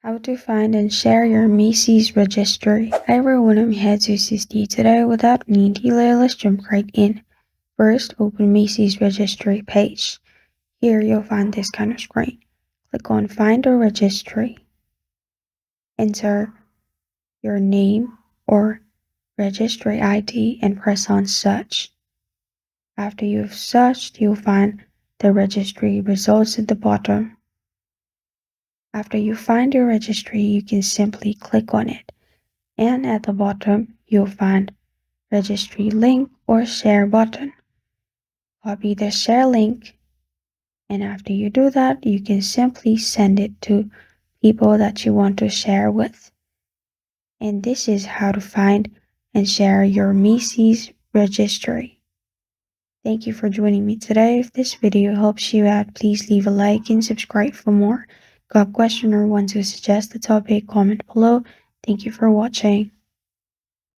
How to find and share your Macy's registry. Hi everyone, I'm here to assist you today. Without any delay, let's jump right in. First, open Macy's registry page. Here you'll find this kind of screen. Click on Find a Registry. Enter your name or registry ID and press on Search. After you've searched, you'll find the registry results at the bottom. After you find your registry, you can simply click on it. And at the bottom, you'll find registry link or share button. Copy the share link, and after you do that, you can simply send it to people that you want to share with. And this is how to find and share your Macy's registry. Thank you for joining me today. If this video helps you out, please leave a like and subscribe for more. Got a question or want to suggest a topic, comment below. Thank you for watching.